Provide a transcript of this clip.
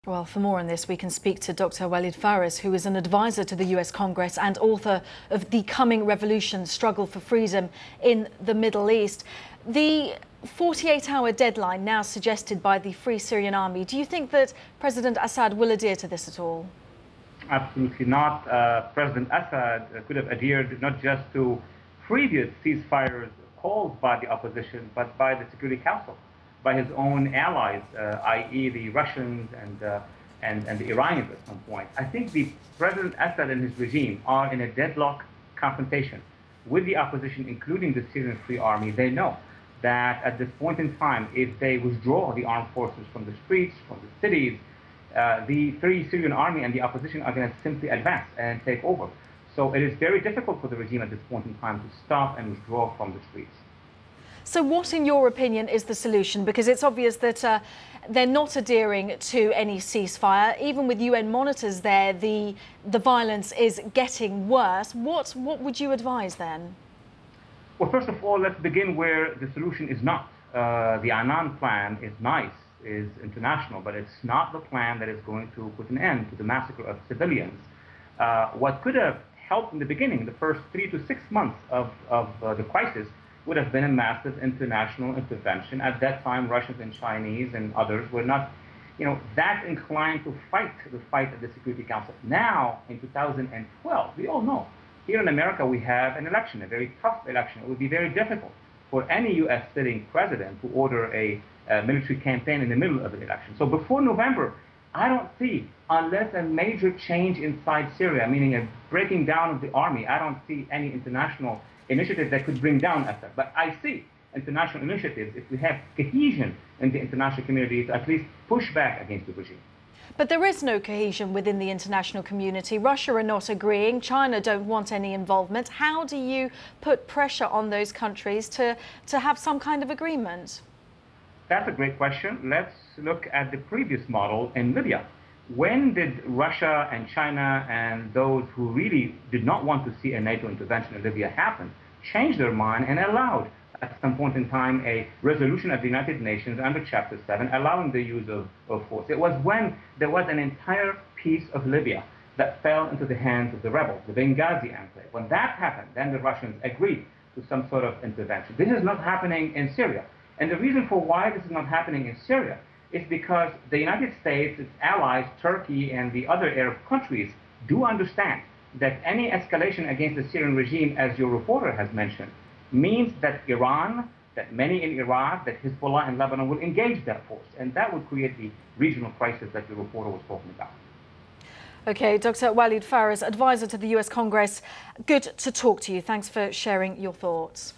Well, for more on this, we can speak to Dr. Walid Phares, who is an advisor to the US Congress and author of The Coming Revolution, Struggle for Freedom in the Middle East. The 48-hour deadline now suggested by the Free Syrian Army, do you think that President Assad will adhere to this at all? Absolutely not. President Assad could have adhered not just to previous ceasefires called by the opposition, but by the Security Council, by his own allies, i.e. the Russians and the Iranians at some point. I think the President Assad and his regime are in a deadlock confrontation with the opposition, including the Syrian Free Army. They know that at this point in time, if they withdraw the armed forces from the streets, from the cities, the Free Syrian Army and the opposition are going to simply advance and take over. So it is very difficult for the regime at this point in time to stop and withdraw from the streets. So what, in your opinion, is the solution? Because it's obvious that they're not adhering to any ceasefire. Even with UN monitors there, the violence is getting worse. What would you advise then? Well, first of all, let's begin where the solution is not. The Annan plan is nice, is international, but it's not the plan that is going to put an end to the massacre of civilians. What could have helped in the beginning, the first 3 to 6 months of the crisis, would have been a massive international intervention. At that time, Russians and Chinese and others were not, that inclined to fight the fight at the Security Council. Now, in 2012, we all know, here in America, we have an election, a very tough election. It would be very difficult for any U.S. sitting president to order a military campaign in the middle of the election. So before November, I don't see, unless a major change inside Syria, meaning a breaking down of the army, I don't see any international initiatives that could bring down Assad. But I see international initiatives if we have cohesion in the international community to at least push back against the regime. But there is no cohesion within the international community. Russia are not agreeing. China don't want any involvement. How do you put pressure on those countries to have some kind of agreement? That's a great question. Let's look at the previous model in Libya. When did Russia and China and those who really did not want to see a NATO intervention in Libya happen change their mind and allowed at some point in time a resolution at the United Nations under Chapter 7 allowing the use of force? It was when there was an entire piece of Libya that fell into the hands of the rebels, the Benghazi enclave. When that happened, then the Russians agreed to some sort of intervention. This is not happening in Syria. And the reason for why this is not happening in Syria is because the United States, its allies, Turkey, and the other Arab countries do understand that any escalation against the Syrian regime, as your reporter has mentioned, means that Iran, that many in Iraq, that Hezbollah in Lebanon will engage that force. And that would create the regional crisis that your reporter was talking about. OK, Dr. Walid Phares, advisor to the US Congress. Good to talk to you. Thanks for sharing your thoughts.